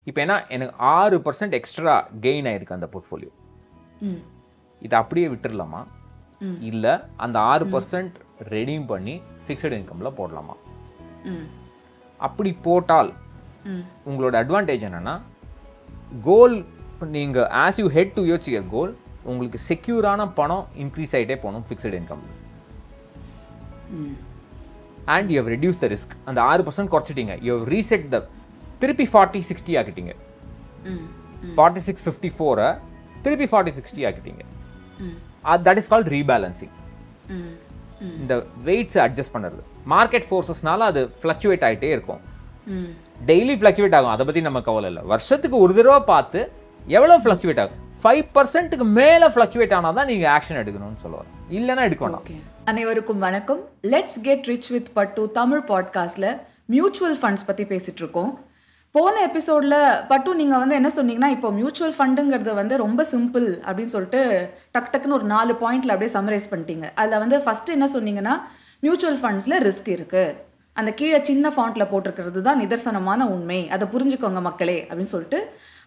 இப்போ என்ன எனக்கு 6% எக்ஸ்ட்ரா கெயின் ஆயிருக்கு அந்த போர்ட்ஃபோலியோ. இதை அப்படியே விட்டுடலாமா, இல்லை அந்த 6% ரெடீம் பண்ணி ஃபிக்ஸட் இன்கமில் போடலாமா? அப்படி போட்டால் உங்களோட அட்வான்டேஜ் என்னென்னா, கோல் நீங்கள் as you head to your goal உங்களுக்கு செக்யூரான பணம் இன்க்ரீஸ் ஆகிட்டே போகணும் fixed income. And you have reduce the risk. அந்த 6% குறைச்சிட்டீங்க, யூ ஹவ் ரீசெட் த திருப்பி 40-60 ஆக்கிட்டீங்க. 46-54 திருப்பி 40-60 ஆக்கிட்டீங்க. That is called rebalancing. இந்த வெயிட்ஸ் அட்ஜஸ்ட் பண்ணுறது மார்க்கெட் ஃபோர்ஸஸ்னால அது ஃப்ளக்சுவேட் ஆகிட்டே இருக்கும். டெய்லி ஃப்ளக்சுவேட் ஆகும், அதை பற்றி நம்ம கவலை இல்லை. வருஷத்துக்கு ஒரு தடவை பார்த்து எவ்வளோ ஃப்ளக்சுவேட் ஆகும், 5%க்கு மேலே ஃப்ளக்சுவேட் ஆனால் தான் நீங்கள் ஆக்ஷன் எடுக்கணும்னு சொல்லுவார், இல்லைன்னா எடுக்க வேண்டாம். அனைவருக்கும் வணக்கம். லெட்ஸ் கெட் ரிச் வித் பட்டு தமிழ் பாட்காஸ்ட்டில் மியூச்சுவல் ஃபண்ட்ஸ் பற்றி பேசிகிட்டு இருக்கோம். போன எபிசோடில் பட்டு நீங்கள் என்ன சொன்னீங்கன்னா, இப்போ மியூச்சுவல் ஃபண்டுங்கிறது ரொம்ப சிம்பிள் அப்படின்னு சொல்லிட்டு டக்குன்னு ஒரு 4 பாயிண்டில் அப்படியே சம்மரைஸ் பண்ணிட்டீங்க. அதில் ஃபஸ்ட்டு என்ன சொன்னீங்கன்னா, மியூச்சுவல் ஃபண்ட்ஸில் ரிஸ்க் இருக்குது, அந்த கீழே சின்ன ஃபாண்ட்டில் போட்டிருக்கிறது தான் நிதர்சனமான உண்மை, அதை புரிஞ்சுக்கோங்க மக்களே அப்படின்னு சொல்லிட்டு,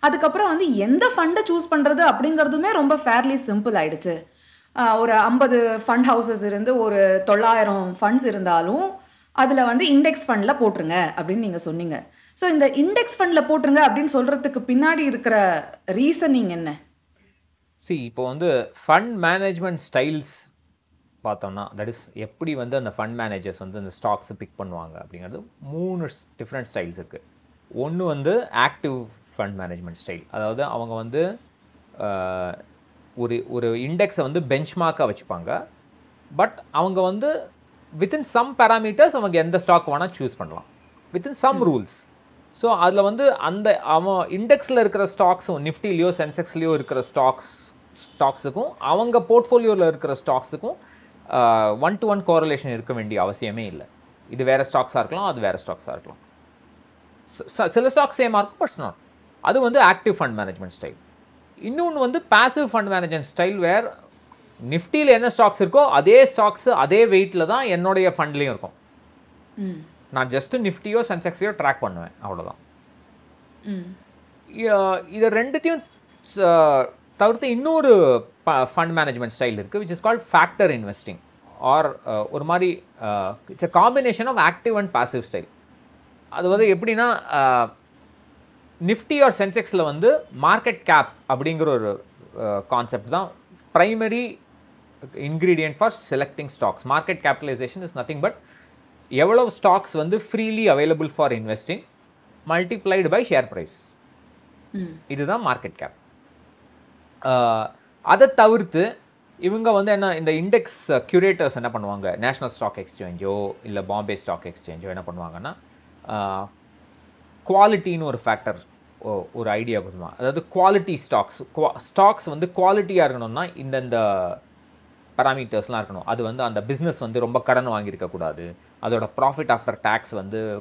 அதுக்கப்புறம் எந்த ஃபண்டை சூஸ் பண்ணுறது அப்படிங்கிறதுமே ரொம்ப ஃபேர்லி சிம்பிள் ஆயிடுச்சு. ஒரு 50 ஃபண்ட் ஹவுசஸ் இருந்து ஒரு 900 ஃபண்ட்ஸ் இருந்தாலும் அதில் இண்டெக்ஸ் ஃபண்டில் போட்டுருங்க அப்படின்னு நீங்கள் சொன்னீங்க. ஸோ இந்த இண்டெக்ஸ் ஃபண்டில் போட்டுருங்க அப்படின்னு சொல்கிறதுக்கு பின்னாடி இருக்கிற ரீசனிங் என்ன? இப்போ ஃபண்ட் மேனேஜ்மெண்ட் ஸ்டைல்ஸ் பார்த்தோம்னா, தட் இஸ் எப்படி அந்த ஃபண்ட் மேனேஜர்ஸ் அந்த ஸ்டாக்ஸை பிக் பண்ணுவாங்க அப்படிங்கிறது 3 டிஃப்ரெண்ட் ஸ்டைல்ஸ் இருக்குது. ஒன்று ஆக்டிவ் ஃபண்ட் மேனேஜ்மெண்ட் ஸ்டைல். அதாவது அவங்க ஒரு இண்டெக்ஸை பெஞ்ச்மார்க்காக வச்சுப்பாங்க. பட் அவங்க வித்தின் சம் பேராமீட்டர்ஸ் அவங்க எந்த ஸ்டாக் வேணால் சூஸ் பண்ணலாம் வித்தின் சம் ரூல்ஸ். ஸோ அதில் அவன் இண்டெக்ஸில் இருக்கிற ஸ்டாக்ஸும் நிஃப்டிலேயோ சென்செக்ஸ்லேயோ இருக்கிற ஸ்டாக்ஸுக்கும் அவங்க போர்ட்ஃபோலியோவில் இருக்கிற ஸ்டாக்ஸுக்கும் 1-to-1 கோரிலேஷன் இருக்க வேண்டிய அவசியமே இல்லை. இது வேறு ஸ்டாக்ஸாக இருக்கலாம், அது வேறு ஸ்டாக்ஸாக இருக்கலாம். சில ஸ்டாக்ஸ் சேமாக இருக்கும், பட் நாட். அது ஆக்டிவ் ஃபண்ட் மேனேஜ்மெண்ட் ஸ்டைல். இன்னொன்று பாசிவ் ஃபண்ட் மேனேஜ்மெண்ட் ஸ்டைல், வேர் நிஃப்டியில் என்ன ஸ்டாக்ஸ் இருக்கோ அதே ஸ்டாக்ஸு அதே வெயிட்டில் தான் என்னுடைய ஃபண்ட்லேயும் இருக்கும். நான் ஜஸ்ட்டு நிஃப்டியோ சென்செக்ஸையோ ட்ராக் பண்ணுவேன், அவ்வளோதான். இதை ரெண்டுத்தையும் தவிர்த்து இன்னொரு ஃபண்ட் மேனேஜ்மெண்ட் ஸ்டைல் இருக்குது, which is called factor investing. Or ஒரு மாதிரி it's a combination of active and passive style. அது எப்படின்னா, நிஃப்டி ஆர் சென்செக்ஸில் மார்க்கெட் கேப் அப்படிங்கிற ஒரு கான்செப்ட் தான் primary ingredient for selecting stocks. Market capitalization is nothing but எவ்வளோ stocks freely available for investing multiplied by share price. இதுதான் market cap. அதை தவிர்த்து இவங்க என்ன, இந்த இண்டெக்ஸ் க்யூரேட்டர்ஸ் என்ன பண்ணுவாங்க, நேஷ்னல் ஸ்டாக் எக்ஸ்சேஞ்சோ இல்லை பாம்பே ஸ்டாக் எக்ஸ்சேஞ்சோ என்ன பண்ணுவாங்கன்னா, குவாலிட்டின்னு ஒரு ஃபேக்டர், ஒரு ஐடியா கொடுத்துருவாங்க. அதாவது குவாலிட்டி ஸ்டாக்ஸ் குவாலிட்டியாக இருக்கணும்னா இந்தந்த பேராமீட்டர்ஸ்லாம் இருக்கணும். அது அந்த பிஸ்னஸ் ரொம்ப கடன் வாங்கியிருக்கக்கூடாது, அதோட ப்ராஃபிட் ஆஃப்டர் டேக்ஸ்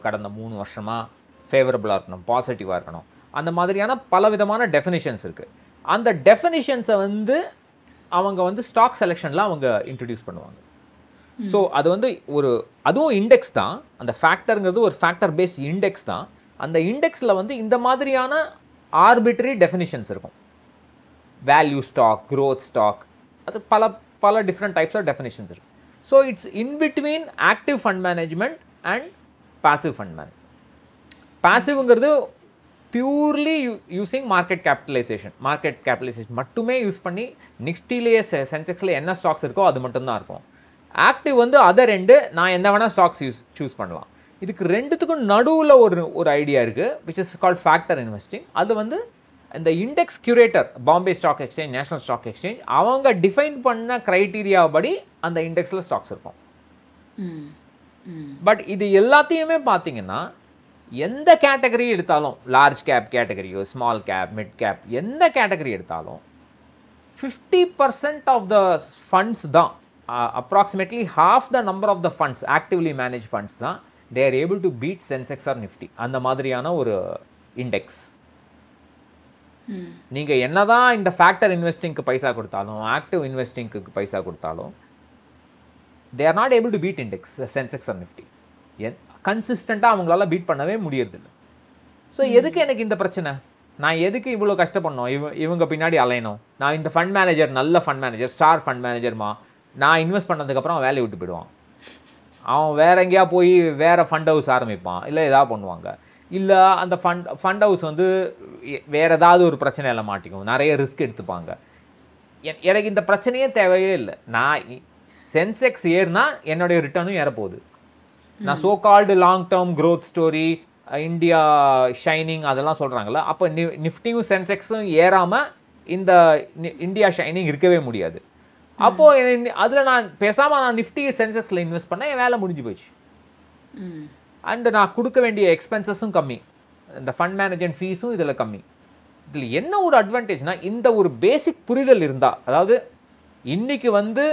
கடந்த 3 வருஷமாக ஃபேவரபுளாக இருக்கணும், பாசிட்டிவாக இருக்கணும். அந்த மாதிரியான பல விதமான டெஃபினிஷன்ஸ் இருக்குது. அந்த டெஃபினிஷன்ஸை அவங்க ஸ்டாக் செலெக்ஷனில் அவங்க இன்ட்ரடியூஸ் பண்ணுவாங்க. ஸோ அது அதுவும் இண்டெக்ஸ் தான். அந்த ஃபேக்டருங்கிறது ஒரு ஃபேக்டர் பேஸ்ட் இண்டெக்ஸ் தான். அந்த இண்டெக்ஸில் இந்த மாதிரியான ஆர்பிட்ரரி டெஃபினிஷன்ஸ் இருக்கும். வேல்யூ ஸ்டாக், க்ரோத் ஸ்டாக், அது பல டிஃப்ரெண்ட் டைப்ஸ் ஆஃப் டெஃபினிஷன்ஸ் இருக்குது. So it's in between active fund management and passive fund management. பாசிவ்ங்கிறது பியூர்லி யூஸிங் மார்க்கெட் கேபிட்டலைசேஷன் மட்டுமே யூஸ் பண்ணி நிஃப்டிலேயே சென்செக்ஸில் என்ன ஸ்டாக்ஸ் இருக்கோ அது மட்டும்தான் இருக்கும். ஆக்டிவ் அதர் ரெண்டு, நான் என்ன வேணால் ஸ்டாக்ஸ் சூஸ் பண்ணலாம். இதுக்கு ரெண்டுத்துக்கும் நடுவில் ஒரு ஐடியா இருக்குது, which is called factor investing. அது இந்த index curator, Bombay stock exchange, national stock exchange, அவங்க டிஃபைன் பண்ண க்ரைட்டீரியா படி அந்த இண்டெக்ஸில் ஸ்டாக்ஸ் இருக்கும். பட் இது எல்லாத்தையுமே பார்த்தீங்கன்னா எந்த கேட்டகரி எடுத்தாலும், லார்ஜ் கேப் கேட்டகரியோ ஸ்மால் கேப் மிட் கேப் எந்த கேட்டகரி எடுத்தாலும் 50% ஆஃப் த ஃபண்ட்ஸ் தான், approximately half the number of the funds, actively managed funds தான் they are able to beat Sensex or Nifty. அந்த மாதிரியான ஒரு இண்டெக்ஸ். நீங்கள் என்னதான் இந்த ஃபேக்டர் இன்வெஸ்டிங்க்கு பைசா கொடுத்தாலும், ஆக்டிவ் இன்வெஸ்டிங்க்கு பைசா கொடுத்தாலும், they are not able to beat index, Sensex or Nifty. கன்சிஸ்டண்ட்டாக அவங்களால பீட் பண்ணவே முடியறதில்லை. ஸோ எதுக்கு எனக்கு இந்த பிரச்சனை? நான் எதுக்கு இவ்வளோ கஷ்டப்படணும், இவங்க பின்னாடி அலையணும்? நான் இந்த ஃபண்ட் மேனேஜர், நல்ல ஃபண்ட் மேனேஜர், ஸ்டார் ஃபண்ட் மேனேஜர்மா, நான் இன்வெஸ்ட் பண்ணதுக்கப்புறம் அவன் வேலையை விட்டு போயிடுவான். அவன் வேற எங்கேயா போய் வேறு ஃபண்ட் ஹவுஸ் ஆரம்பிப்பான், இல்லை ஏதாவது பண்ணுவாங்க. இல்லை அந்த ஃபண்ட் ஹவுஸ் வந்து வேறு ஏதாவது ஒரு பிரச்சனையில் மாட்டிக்கும், நிறைய ரிஸ்க் எடுத்துப்பாங்க. எனக்கு இந்த பிரச்சனையே தேவையே இல்லை. நான் சென்செக்ஸ் ஏறுனா என்னுடைய ரிட்டர்னும் ஏறப்போகுது. நான் so called long term growth story, India shining அதெல்லாம் சொல்கிறாங்களே, அப்போ நிஃப்டியும் சென்செக்ஸும் ஏறாமல் இந்த இந்தியா ஷைனிங் இருக்கவே முடியாது. அப்போது அதில் நான் பேசாமல் நான் நிஃப்டி சென்செக்ஸில் இன்வெஸ்ட் பண்ணேன், என் வேலை முடிஞ்சு போயிடுச்சு. அண்டு நான் கொடுக்க வேண்டிய எக்ஸ்பென்சஸும் கம்மி, இந்த ஃபண்ட் மேனேஜ்மெண்ட் ஃபீஸும் இதில் கம்மி. இதில் என்ன ஒரு அட்வான்டேஜ்னா, இந்த ஒரு பேசிக் புரிதல் இருந்தால், அதாவது இன்றைக்கி வந்து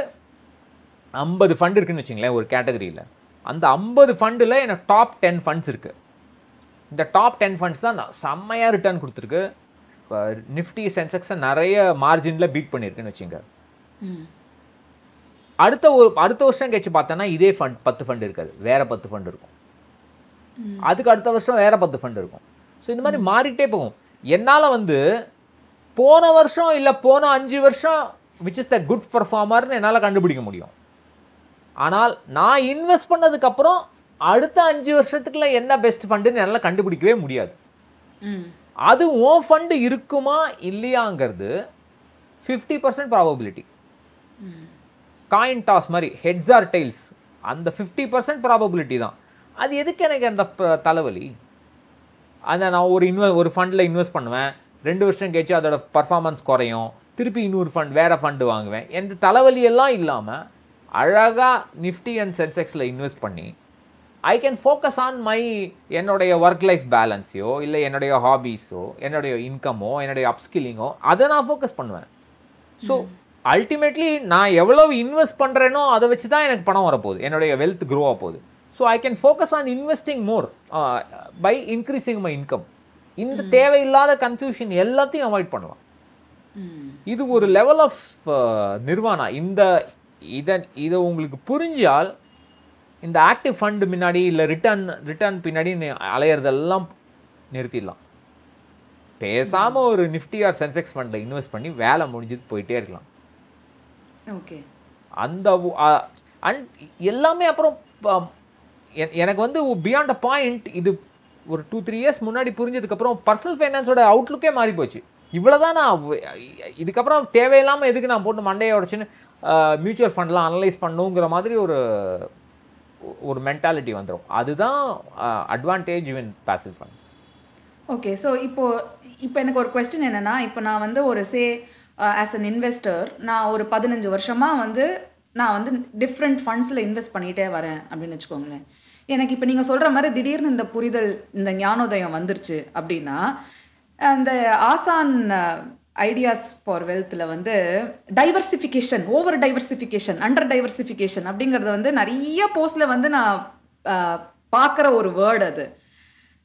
50 ஃபண்ட் இருக்குன்னு வச்சுங்களேன் ஒரு கேட்டகரியில், அந்த 50 ஃபண்டில் எனக்கு டாப் 10 ஃபண்ட்ஸ் இருக்குது. இந்த டாப் 10 ஃபண்ட்ஸ் தான் நான் செம்மையாக ரிட்டர்ன் கொடுத்துருக்கு, நிஃப்டி சென்செக்ஸை நிறைய மார்ஜினில் பீட் பண்ணியிருக்குன்னு வச்சுங்க. அடுத்த வருஷம் கழிச்சு பார்த்தோன்னா இதே ஃபண்ட் 10 ஃபண்ட் இருக்காது, வேறு 10 ஃபண்ட் இருக்கும். அதுக்கு அடுத்த வருஷம் வேறு 10 ஃபண்ட் இருக்கும். ஸோ இந்த மாதிரி மாறிக்கிட்டே போகும். என்னால் வந்து போன வருஷம் இல்லை போன 5 வருஷம் விச் இஸ் த குட் பர்ஃபார்மர்னு என்னால் கண்டுபிடிக்க முடியும். ஆனால் நான் இன்வெஸ்ட் பண்ணதுக்கப்புறம் அடுத்த 5 வருஷத்துக்குள்ள என்ன பெஸ்ட் ஃபண்டுன்னு என்னால் கண்டுபிடிக்கவே முடியாது. அது ஓன் ஃபண்டு இருக்குமா இல்லையாங்கிறது 50% ப்ராபபிலிட்டி. காயின் டாஸ் மாதிரி ஹெட்ஸ் ஆர் டெய்ல்ஸ், அந்த 50% ப்ராபபிலிட்டி தான். அது எதுக்கு எனக்கு அந்த தலைவலி? அதை நான் ஒரு ஃபண்டில் இன்வெஸ்ட் பண்ணுவேன், 2 வருஷம் கழிச்சு அதோட பர்ஃபார்மன்ஸ் குறையும், திருப்பி இன்னொரு வேறு ஃபண்டு வாங்குவேன். எந்த தலைவலியெல்லாம் இல்லாமல் அழகாக நிஃப்டி அண்ட் சென்செக்ஸில் இன்வெஸ்ட் பண்ணி ஐ கேன் ஃபோக்கஸ் ஆன் என்னுடைய ஒர்க் லைஃப் பேலன்ஸையோ இல்லை என்னுடைய ஹாபீஸோ என்னுடைய இன்கமோ என்னுடைய அப்ஸ்கில்லிங்கோ அதை நான் ஃபோக்கஸ் பண்ணுவேன். ஸோ அல்டிமேட்லி நான் எவ்வளவு இன்வெஸ்ட் பண்ணுறேனோ அதை வச்சு தான் எனக்கு பணம் வரப்போகுது, என்னுடைய வெல்த் க்ரோ ஆக போகுது. So I can focus on investing more by increasing my income. இந்த தேவையில்லாத கன்ஃபியூஷன் எல்லாத்தையும் அவாய்ட் பண்ணலாம். இது ஒரு லெவல் ஆஃப் நிர்வாணா. இதை உங்களுக்கு புரிஞ்சால் இந்த ஆக்டிவ் ஃபண்டு முன்னாடி இல்லை ரிட்டர்ன் பின்னாடி அலையிறதெல்லாம் நிறுத்திடலாம். பேசாமல் ஒரு நிஃப்டி ஆர் சென்செக்ஸ் ஃபண்டில் இன்வெஸ்ட் பண்ணி வேலை முடிஞ்சது போயிட்டே இருக்கலாம். ஓகே. அந்த அண்ட் எல்லாமே அப்புறம் எனக்கு வந்து பியாண்ட் அ பாயிண்ட் இது ஒரு 2-3 இயர்ஸ் முன்னாடி புரிஞ்சதுக்கப்புறம் பர்சனல் ஃபைனான்ஸோட அவுட்லுக்கே மாறி போச்சு. இவ்வளோதான் நான் இதுக்கப்புறம் தேவையில்லாமல் எதுக்கு நான் போட்டு மண்டையை உடச்சுன்னு மியூச்சுவல் ஃபண்ட்லாம் அனலைஸ் பண்ணுங்கிற மாதிரி ஒரு மென்டாலிட்டி வந்துடும். அதுதான் அட்வான்டேஜ் இன் பாசிவ் ஃபண்ட்ஸ். ஓகே. ஸோ இப்போ எனக்கு ஒரு கொஸ்டின் என்னென்னா, இப்போ நான் வந்து ஒரு ஆஸ் அன் இன்வெஸ்டர் நான் ஒரு 15 வருஷமாக வந்து நான் வந்து டிஃப்ரெண்ட் ஃபண்ட்ஸில் இன்வெஸ்ட் பண்ணிகிட்டே வரேன் அப்படின்னு வச்சுக்கோங்களேன். எனக்கு இப்போ நீங்கள் சொல்கிற மாதிரி திடீர்னு இந்த புரிதல், இந்த ஞானோதயம் வந்துருச்சு அப்படின்னா, அந்த ஆசான் ஐடியாஸ் ஃபார் வெல்த்தில் வந்து diversification, over diversification, under diversification அப்படிங்கிறது வந்து நிறைய போஸ்டில் வந்து நான் பார்க்குற ஒரு வேர்டு அது.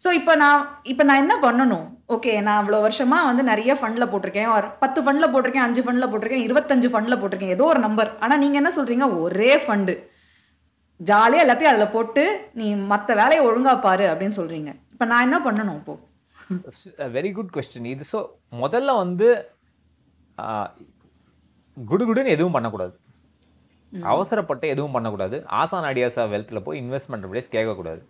ஸோ இப்போ நான் என்ன பண்ணணும்? ஓகே, நான் அவ்வளோ வருஷமாக வந்து நிறைய ஃபண்டில் போட்டிருக்கேன், ஒரு 10 ஃபண்டில் போட்டிருக்கேன், 5 ஃபண்டில் போட்டிருக்கேன், 25 ஃபண்டில் போட்டிருக்கேன், ஏதோ ஒரு நம்பர். ஆனால் நீங்கள் என்ன சொல்கிறீங்க, ஒரே ஃபண்டு ஜாலியாக எல்லாத்தையும் அதில் போட்டு நீ மற்ற வேலையை ஒழுங்காக பாரு அப்படின்னு சொல்கிறீங்க. இப்போ நான் என்ன பண்ணணும் இப்போது? வெரி குட் கொஸ்டின் இது. ஸோ முதல்ல வந்து குடுகுடுன்னு எதுவும் பண்ணக்கூடாது, அவசரப்பட்டு எதுவும் பண்ணக்கூடாது. ஆசான் ஐடியாஸாக வெல்த்தில் போய் இன்வெஸ்ட்மெண்ட் பிளேஸ் கேட்கக்கூடாது.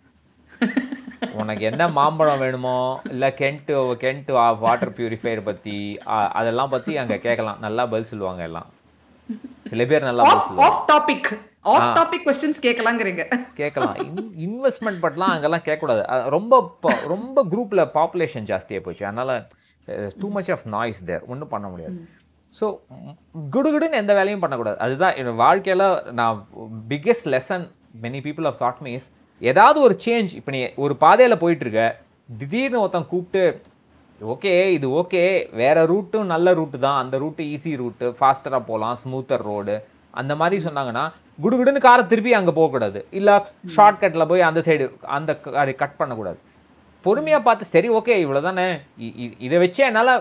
உனக்கு என்ன மாம்பழம் வேணுமோ இல்லை கென்ட் வாட்டர் பியூரிஃபையர் பற்றி அதெல்லாம் பற்றி அங்கே கேட்கலாம், நல்லா பதில் சொல்லுவாங்க. எல்லாம் சில பேர் நல்லா பதில் சொல்லுவாங்க. கேட்கலாம். இன்வெஸ்ட்மெண்ட் பட்டலாம் அங்கெல்லாம் கேட்கக்கூடாது. ரொம்ப குரூப்பில் பாப்புலேஷன் ஜாஸ்தியாக போச்சு, அதனால் டூ மச் ஆஃப் நாய்ஸ் தேர், ஒன்றும் பண்ண முடியாது. ஸோ குடுகுடுன்னு எந்த வேலையும் பண்ணக்கூடாது. அதுதான் என் வாழ்க்கையில் நான் biggest lesson many people of thought miss, ஏதாவது ஒரு சேஞ்ச். இப்போ நீ ஒரு பாதையில் போயிட்டுருக்க, திடீர்னு ஒருத்தன் கூப்பிட்டு ஓகே இது ஓகே வேறு ரூட்டும் நல்ல ரூட்டு தான், அந்த ரூட்டு ஈஸி ரூட்டு, ஃபாஸ்டராக போகலாம், ஸ்மூத்தர் ரோடு அந்த மாதிரி சொன்னாங்கன்னா குடுகுடுன்னு காரை திருப்பி அங்கே போகக்கூடாது. இல்லை ஷார்ட்கட்டில் போய் அந்த சைடு அந்த கட் பண்ணக்கூடாது. பொறுமையாக பார்த்து சரி ஓகே இவ்வளோ தானே, இதை வச்சே என்னால்,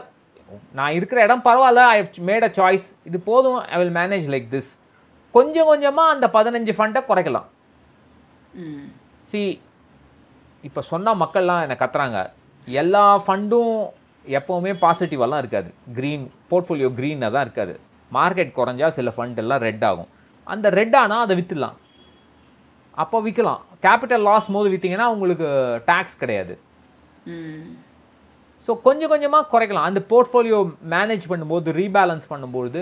நான் இருக்கிற இடம் பரவாயில்ல, I have made a choice, இது போதும், I will manage like this. கொஞ்சம் கொஞ்சமாக அந்த 15 ஃபண்டை குறைக்கலாம். இப்போ சொன்னால் மக்கள்லாம் என்னை கத்துறாங்க, எல்லா ஃபண்டும் எப்போவுமே பாசிட்டிவெல்லாம் இருக்காது. போர்ட்ஃபோலியோ க்ரீனாக தான் இருக்காது. மார்க்கெட் குறைஞ்சா சில ஃபண்ட் எல்லாம் ரெட் ஆகும். அந்த ரெட் ஆனால் அதை விற்றுலாம். அப்போ விற்கலாம். கேபிட்டல் லாஸ் போது விற்றீங்கன்னா உங்களுக்கு டேக்ஸ் கிடையாது. ஸோ கொஞ்சம் கொஞ்சமாக குறைக்கலாம். அந்த போர்ட்ஃபோலியோ மேனேஜ் பண்ணும்போது, ரீபேலன்ஸ் பண்ணும்போது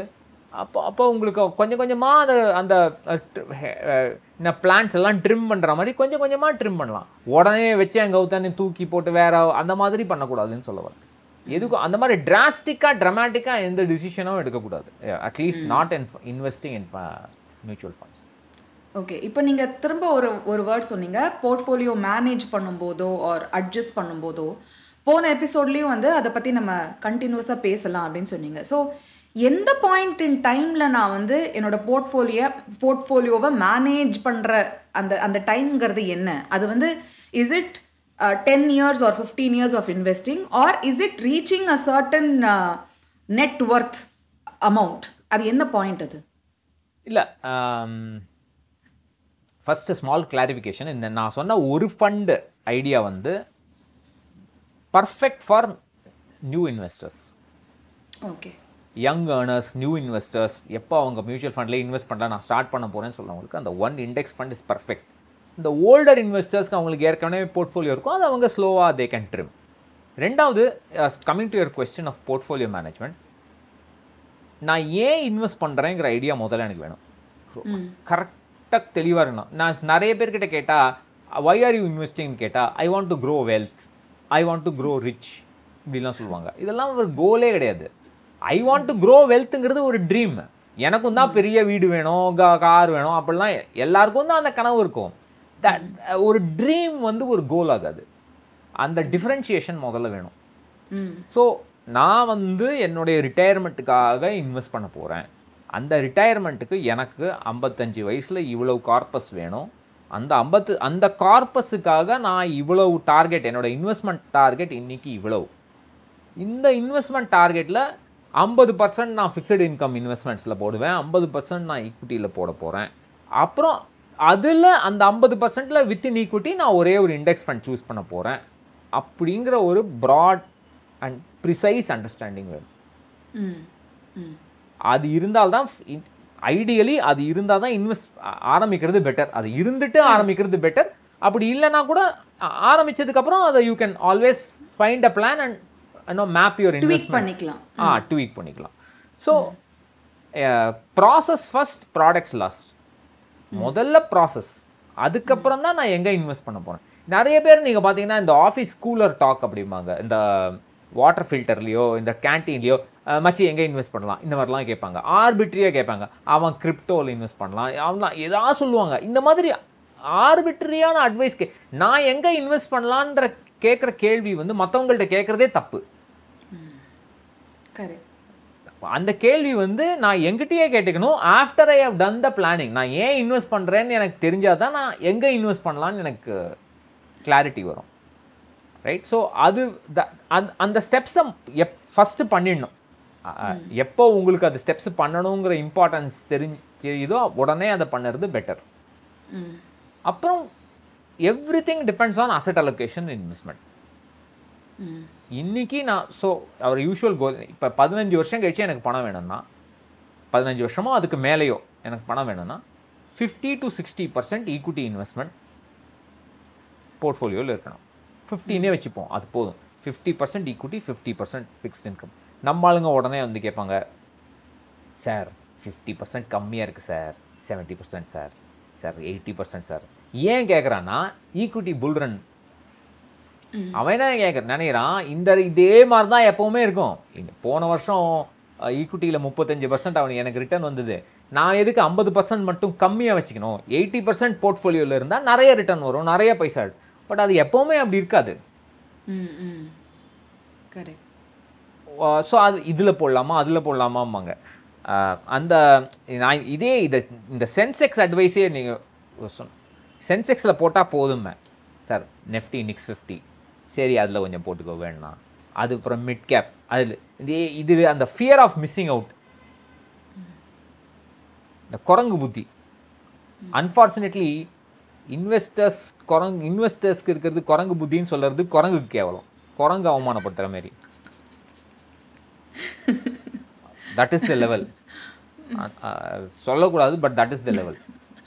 அப்போ உங்களுக்கு கொஞ்சம் கொஞ்சமாக அந்த பிளான்ஸ் எல்லாம் ட்ரிம் பண்ணுற மாதிரி கொஞ்சம் கொஞ்சமாக ட்ரிம் பண்ணலாம். உடனே வச்சு அங்கே ஊத்தானே தூக்கி போட்டு வேற அந்த மாதிரி பண்ணக்கூடாதுன்னு சொல்ல வரேன். எதுக்கும் அந்த மாதிரி ட்ராமாட்டிக்காக எந்த டிசிஷனும் எடுக்கக்கூடாது. At least not investing in mutual funds. Okay, இப்போ நீங்கள் திரும்ப ஒரு வேர்ட் சொன்னீங்க, போர்ட்ஃபோலியோ மேனேஜ் பண்ணும்போதோ ஆர் அட்ஜஸ்ட் பண்ணும்போதோ. போன எபிசோட்லேயும் வந்து அதை பற்றி நம்ம கண்டினியூஸாக பேசலாம் அப்படின்னு சொன்னீங்க. ஸோ எந்த பாயிண்ட் இன் டைமில் நான் வந்து என்னோட போர்ட்ஃபோலியோவை மேனேஜ் பண்ணுற அந்த டைம்ங்கிறது என்ன? அது வந்து is it 10 years or 15 years of investing, or is it reaching a certain net worth amount? அது என்ன பாயிண்ட் அது? இல்லை, ஃபஸ்ட்டு ஸ்மால் கிளாரிஃபிகேஷன். இந்த நான் சொன்ன ஒரு ஃபண்டு ஐடியா வந்து perfect for new investors. Okay, young earners, new investors, எப்போ அவங்க மியூச்சுவல் ஃபண்ட்லேயே இன்வெஸ்ட் பண்ணலாம், நான் ஸ்டார்ட் பண்ண போகிறேன்னு சொல்கிறவங்களுக்கு அந்த one index fund is perfect. இந்த ஓல்டர் இன்வெஸ்டர்ஸ்க்கு அவங்களுக்கு ஏற்கனவே போர்ட்ஃபோலியோ இருக்கும், அது அவங்க ஸ்லோவாக தே கேன் ட்ரிம். ரெண்டாவது, coming to your question of portfolio management, நான் ஏன் இன்வெஸ்ட் பண்ணுறேங்கிற ஐடியா முதல்ல எனக்கு வேணும். கரெக்டாக தெளிவாக இருக்கணும். நான் நிறைய பேர்கிட்ட கேட்டால் வை ஆர் யூ இன்வெஸ்டிங்னு கேட்டால் I want to grow wealth, I want to grow rich இப்படிலாம் சொல்லுவாங்க. இதெல்லாம் ஒரு கோலே கிடையாது. ஐ வாண்ட் டு க்ரோ வெல்த்துங்கிறது ஒரு ட்ரீம். எனக்கும் தான் பெரிய வீடு வேணும், கார் வேணும், அப்படிலாம் எல்லாருக்கும் தான் அந்த கனவு இருக்கும். ஒரு ட்ரீம் வந்து ஒரு கோல் ஆகாது. அந்த டிஃப்ரென்ஷியேஷன் முதல்ல வேணும். ஸோ நான் வந்து என்னுடைய ரிட்டையர்மெண்ட்டுக்காக இன்வெஸ்ட் பண்ண போகிறேன். அந்த ரிட்டையர்மெண்ட்டுக்கு எனக்கு 55 வயசில் இவ்வளவு கார்பஸ் வேணும். அந்த கார்பஸுக்காக நான் இவ்வளவு டார்கெட், என்னோடய இன்வெஸ்ட்மெண்ட் டார்கெட் இன்றைக்கி இவ்வளவு. இந்த இன்வெஸ்ட்மெண்ட் டார்கெட்டில் 50% நான் ஃபிக்ஸட் இன்கம் இன்வெஸ்ட்மெண்ட்ஸில் போடுவேன், 50% நான் ஈக்விட்டியில் போட போகிறேன். அப்புறம் அதில் அந்த 50%ல் வித்தின் ஈக்விட்டி நான் ஒரே ஒரு இண்டெக்ஸ் ஃபண்ட் சூஸ் பண்ண போகிறேன். அப்படிங்கிற ஒரு ப்ராட் அண்ட் ப்ரிசைஸ் அண்டர்ஸ்டாண்டிங் வேணும். அது இருந்தால்தான், ஐடியலி அது இருந்தால் தான் இன்வெஸ்ட் ஆரம்பிக்கிறது பெட்டர். அது இருந்துட்டு ஆரம்பிக்கிறது பெட்டர். அப்படி இல்லைனா கூட ஆரம்பித்ததுக்கப்புறம் அதை you can always find a plan and map your investment tweak பண்ணிக்கலாம். So process first, products last. முதல்ல ப்ராசஸ், அதுக்கப்புறம் தான் நான் எங்கே இன்வெஸ்ட் பண்ண போகிறேன். நிறைய பேர் நீங்கள் பார்த்தீங்கன்னா இந்த ஆஃபீஸ் கூலர் டாக் அப்படிம்பாங்க, இந்த வாட்டர் ஃபில்டர்லையோ இந்த கேன்டீன்லையோ மச்சி எங்கே இன்வெஸ்ட் பண்ணலாம் இந்த மாதிரிலாம் கேட்பாங்க. ஆர்பிட்ரியாக கேட்பாங்க. அவன் கிரிப்டோவில் இன்வெஸ்ட் பண்ணலாம், அவன்லாம் ஏதாவது சொல்லுவாங்க. இந்த மாதிரி ஆர்பிட்ரியான அட்வைஸ் நான் எங்கே இன்வெஸ்ட் பண்ணலான்ற கேட்குற கேள்வி வந்து மற்றவங்கள்ட்ட கேட்குறதே தப்பு. அந்த கேள்வி வந்து நான் எங்கிட்டயே கேட்டுக்கணும். After I have done the planning, நான் ஏன் இன்வெஸ்ட் பண்ணுறேன்னு எனக்கு தெரிஞ்சால் தான் நான் எங்கே இன்வெஸ்ட் பண்ணலான்னு எனக்கு கிளாரிட்டி வரும். ரைட்? ஸோ அது அந்த ஸ்டெப்ஸை ஃபஸ்ட்டு பண்ணிடணும். எப்போ உங்களுக்கு அது ஸ்டெப்ஸ் பண்ணணுங்கிற இம்பார்ட்டன்ஸ் தெரியுதோ உடனே அதை பண்ணுறது பெட்டர். அப்புறம் everything depends on asset allocation investment. இன்றைக்கி நான் அவர் யூஷுவல் கோல், இப்போ 15 வருஷம் கழிச்சு எனக்கு பணம் வேணும்னா, 15 வருஷமோ அதுக்கு மேலேயோ எனக்கு பணம் வேணும்னா 50 to 60% ஈக்விட்டி இன்வெஸ்ட்மெண்ட் போர்ட்ஃபோலியோவில் இருக்கணும். 15 வச்சுப்போம், அது போதும். 50% ஈக்விட்டி, 50% ஃபிக்ஸ்ட் இன்கம். நம்ம ஆளுங்க உடனே வந்து கேட்பாங்க, சார் 50% கம்மியாக இருக்குது சார், 70% சார், 80% சார். ஏன் கேட்குறான்னா ஈக்விட்டி புல்ரன். அவன் என்ன நினைக்கிறான், இதே மாதிரி தான் எப்போவுமே இருக்கும். போன வருஷம் ஈக்விட்டியில் 35% அவனுக்கு எனக்கு ரிட்டர்ன் வந்தது, நான் எதுக்கு 50% மட்டும் கம்மியாக வச்சுக்கணும்? 80% போர்ட்ஃபோலியோவில் இருந்தால் நிறைய ரிட்டர்ன் வரும், நிறைய பைசா. பட் அது எப்போவுமே அப்படி இருக்காது. ஸோ அது இதில் போடலாமா அதில் போடலாமாம்பாங்க. அந்த நான் இந்த சென்செக்ஸ் அட்வைஸே நீங்கள் சென்செக்ஸில் போட்டால் போதுமே சார். நெஃப்டி நிக்ஸ் 50 சரி அதில் கொஞ்சம் போட்டுக்கோ வேணாம். அதுக்கப்புறம் மிட் கேப், அதில் இது அந்த ஃபியர் ஆஃப் மிஸ்ஸிங் அவுட், இந்த குரங்கு புத்தி. அன்ஃபார்ச்சுனேட்லி இன்வெஸ்டர்ஸ்க்கு இருக்கிறது குரங்கு புத்தின்னு சொல்கிறது குரங்குக்கு கேவலம், குரங்கு அவமானப்படுத்துகிற மாதிரி. That is the level. சொல்லக்கூடாது, but that is the level.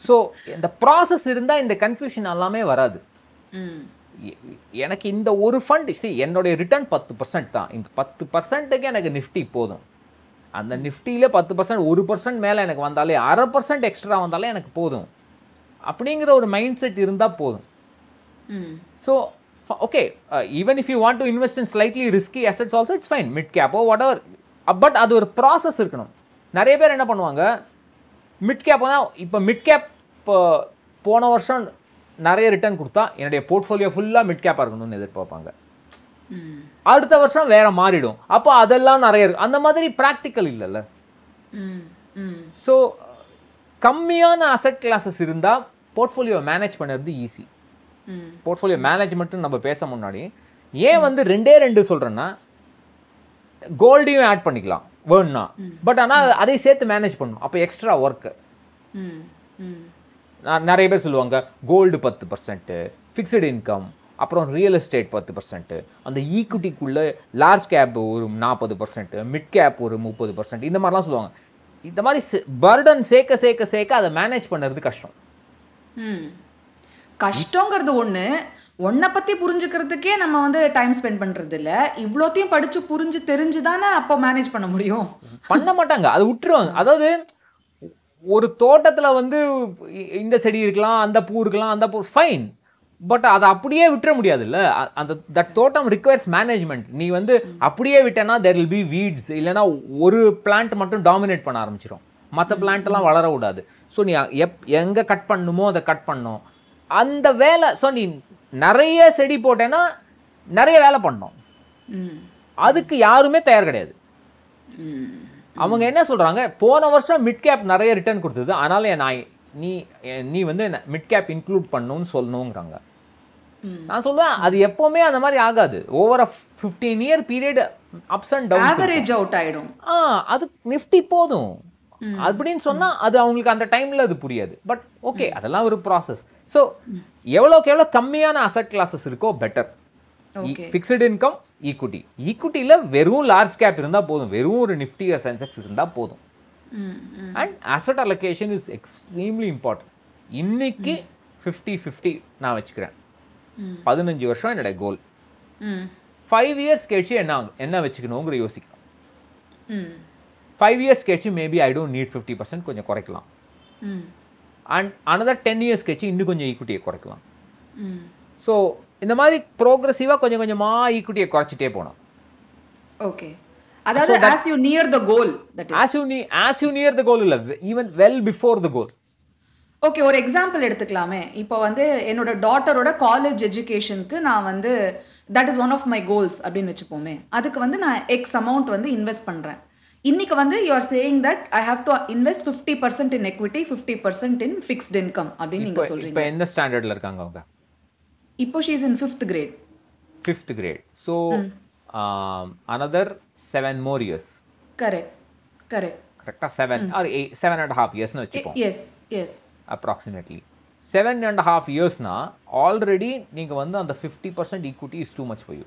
So இந்த ப்ராசஸ் இருந்தால் இந்த கன்ஃபியூஷன் எல்லாமே வராது. எனக்கு இந்த ஒரு ஃபண்ட் என்னுடைய ரிட்டர்ன் 10% தான். இந்த 10%க்கு எனக்கு நிஃப்டி போதும். அந்த நிஃப்டியில் 10% 1% மேலே எனக்கு வந்தாலே 0.5% எக்ஸ்ட்ரா வந்தாலே எனக்கு போதும் அப்படிங்கிற ஒரு மைண்ட் செட் இருந்தால் போதும். So okay, even if you want to invest in slightly risky assets also it's fine, mid கேப்போ வாட் எவர். பட் அது ஒரு ப்ராசஸ் இருக்கணும். நிறைய பேர் என்ன பண்ணுவாங்க, மிட் கேப்போ தான். இப்போ மிட் கேப் போன வருஷம் நிறைய ரிட்டர்ன் கொடுத்தா என்னுடைய போர்ட்ஃபோலியோ ஃபுல்லாக மிட் கேப்பாக இருக்கணும்னு எதிர்பார்ப்பாங்க. அடுத்த வருஷம் வேற மாறிடும். அப்போ அதெல்லாம் நிறைய இருக்கு. அந்த மாதிரி ப்ராக்டிக்கல் இல்லைல்ல. ஸோ கம்மியான அசெட் கிளாஸஸ் இருந்தால் போர்ட்ஃபோலியோ மேனேஜ் பண்ணுறது ஈஸி. போர்ட்ஃபோலியோ மேனேஜ்மெண்ட்டு நம்ம பேச முன்னாடி ஏன் வந்து 2 சொல்கிறேன்னா, கோல்டையும் ஆட் பண்ணிக்கலாம் வேணும்னா, பட் ஆனால் அதை சேர்த்து மேனேஜ் பண்ணணும். அப்போ எக்ஸ்ட்ரா ஒர்க்கு. நிறைய பேர் சொல்லுவாங்க கோல்டு 10%, ஃபிக்ஸ்டு இன்கம், அப்புறம் ரியல் எஸ்டேட் 10%, அந்த ஈக்விட்டிக்குள்ளே லார்ஜ் கேப் ஒரு 40%, மிட் கேப் ஒரு 30%, இந்த மாதிரிலாம் சொல்லுவாங்க. இந்த மாதிரி பர்டன் சேர்க்க சேர்க்க சேர்க்க அதை மேனேஜ் பண்ணுறது கஷ்டம். கஷ்டங்கிறது ஒன்றை பற்றி புரிஞ்சுக்கிறதுக்கே நம்ம வந்து டைம் ஸ்பெண்ட் பண்ணுறது இல்லை. இவ்வளோத்தையும் படித்து புரிஞ்சு தெரிஞ்சு தானே அப்போ மேனேஜ் பண்ண முடியும். பண்ண மாட்டாங்க, அது விட்டுருவாங்க. அதாவது ஒரு தோட்டத்தில் வந்து இந்த செடி இருக்கலாம், அந்த பூ இருக்கலாம், அந்த பூ ஃபைன், பட் அதை அப்படியே விட்டுற முடியாதுல்ல. அந்த தட் தோட்டம் ரிக்வயர்ஸ் மேனேஜ்மெண்ட். நீ வந்து அப்படியே விட்டேன்னா தேர் வில் பி வீட்ஸ், இல்லைனா ஒரு பிளான்ட் மட்டும் டாமினேட் பண்ண ஆரம்பிச்சிடும், மற்ற பிளான்ட்லாம் வளர விடாது. ஸோ நீ எங்கே கட் பண்ணணுமோ அதை கட் பண்ணணும், அந்த வேலை. ஸோ நீ நிறைய செடி போட்டேன்னா நிறைய வேலை பண்ணணும். அதுக்கு யாருமே தயார் கிடையாது. அவங்க என்ன சொல்கிறாங்க, போன வருஷம் மிட் கேப் நிறைய ரிட்டர்ன் கொடுத்தது, அதனால் நீ வந்து மிட் கேப் இன்க்ளூட் பண்ணணும்னு சொல்லணுங்கிறாங்க. நான் சொல்லுவேன் அது எப்போவுமே அந்த மாதிரி ஆகாது. Over a 15 year period ups and down average out ஆகிடும். அது நிஃப்டி போதும் அப்படின்னு சொன்னால் அது அவங்களுக்கு அந்த டைமில் அது புரியாது. பட் ஓகே, அதெல்லாம் ஒரு ப்ராசஸ். ஸோ எவ்வளோக்கு எவ்வளோ கம்மியான அசட் கிளாஸஸ் இருக்கோ பெட்டர். Fixed income, equity. ஈக்விட்டியில் வெறும் லார்ஜ் கேப் இருந்தால் போதும், வெறும் ஒரு நிஃப்டி சென்செக்ஸ் இருந்தால் போதும். And asset allocation is extremely important. இன்னைக்கு 50-50 நான் வச்சுக்கிறேன். 15 வருஷம் என்னுடைய கோல். 5 இயர்ஸ் கழிச்சு என்ன வச்சுக்கணுங்கிற யோசிக்கணும். 5 இயர்ஸ் கழிச்சு மேபி ஐ டோன்ட் நீட் 50%, கொஞ்சம் குறைக்கலாம். அண்ட் another 10 இயர்ஸ் கழிச்சு இன்னும் கொஞ்சம் ஈக்விட்டியை குறைக்கலாம். ஸோ இந்த மாதிரி ப்ரோக்ரெசிவாக கொஞ்சம் கொஞ்சமாக ஈக்விட்டியை குறைச்சிட்டே போனோம். ஓகே, அதாவது as you near the goal, that is as you near the goal இல்ல, even well before the goal. Okay, ஒரு எக்ஸாம்பிள் எடுத்துக்கலாமே. இப்போ வந்து என்னோட டாட்டரோட காலேஜ் எஜுகேஷனுக்கு நான் வந்து that is one of my goals அப்படின்னு வச்சுப்போமே. அதுக்கு வந்து நான் எக்ஸ் அமௌண்ட் வந்து இன்வெஸ்ட் பண்ணுறேன். இன்னைக்கு வந்து you are saying that I have to invest 50% in equity, 50% in fixed income அப்படின்னு நீங்கள் சொல்கிறீங்க. இப்போ எந்த ஸ்டாண்டர்டில் இருக்காங்க அவங்க? இப்போ she is in 5th grade. 5th grade. So another 7 more years. Correct. கரெக்டாக 7 or 7.5 yearsனு வச்சுப்போம். Yes. Approximately 7.5 yearsனா ஆல்ரெடி நீங்கள் வந்து அந்த 50% equity is too much for you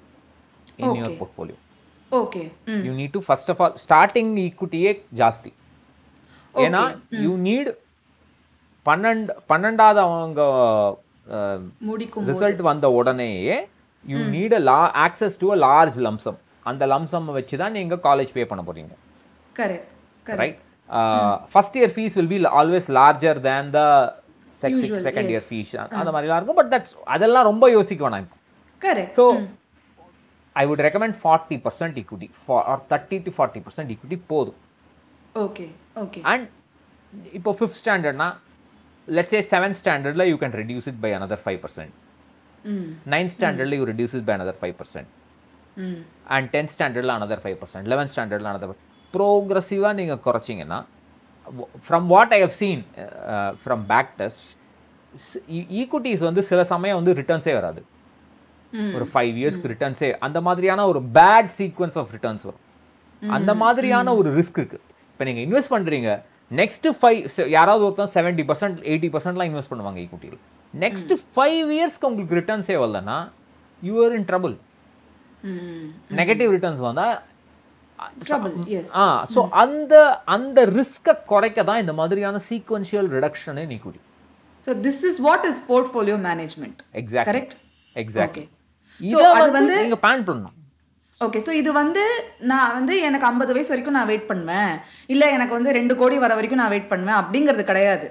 in your portfolio. Okay. You need to first of all starting equityயே ஜாஸ்தி. ஏன்னா you need 12வது அவங்க result வந்த உடனேயே you need access to a large lump sum. அந்த லம்சம் வச்சு தான் நீங்கள் காலேஜ் பே பண்ண போகிறீங்க. Right. First year fees will be always larger than the second year fees. அந்த மாதிரிலாம் இருக்கும். பட் அதெல்லாம் ரொம்ப யோசிக்க வேணாம். So I would recommend 40% equity or 30 to 40% equity போதும். ஓகே. அண்ட் இப்போ 5th ஸ்டாண்டர்ட்னா let's say 7th standard you can reduce it by another 5%. 9th standard you reduce it by another 5%. And 10th standard another 5%. 11th standard another. Progressive நீங்க குறைச்சீங்கன்னா, from what I have seen from back tests, equities வந்து சில சமயம் வந்து ரிட்டர்ன்ஸே வராது. ஒரு 5 இயர்ஸ்க்கு ரிட்டர்ன்ஸே அந்த மாதிரியான ஒரு பேட் சீக்வன்ஸ் ஆஃப் ரிட்டர்ன்ஸ் வரும். அந்த மாதிரியான ஒரு ரிஸ்க் இருக்கு. இப்போ நீங்கள் இன்வெஸ்ட் பண்ணுறீங்க, நெக்ஸ்ட்டு 5 யாராவது ஒருத்தன் 70% 80%லாம் இன்வெஸ்ட் பண்ணுவாங்க ஈக்விட்டியில். நெக்ஸ்ட் 5 இயர்ஸ்க்கு உங்களுக்கு ரிட்டர்ன்ஸே வரலன்னா you are in trouble. Negative returns வந்தால் trouble, yes. ஸோ அந்த ரிஸ்கை குறைக்க தான் இந்த மாதிரியான sequential reduction in equity. So this is what is portfolio management. Exactly Correct? Exactly. So இதை அது வந்து நீங்கள் பிளான் பண்ணணும். ஓகே, ஸோ இது வந்து நான் வந்து எனக்கு 50 வயசு வரைக்கும் நான் வெயிட் பண்ணுவேன், இல்லை எனக்கு வந்து 2 கோடி வர வரைக்கும் நான் வெயிட் பண்ணுவேன் அப்படிங்கிறது கிடையாது.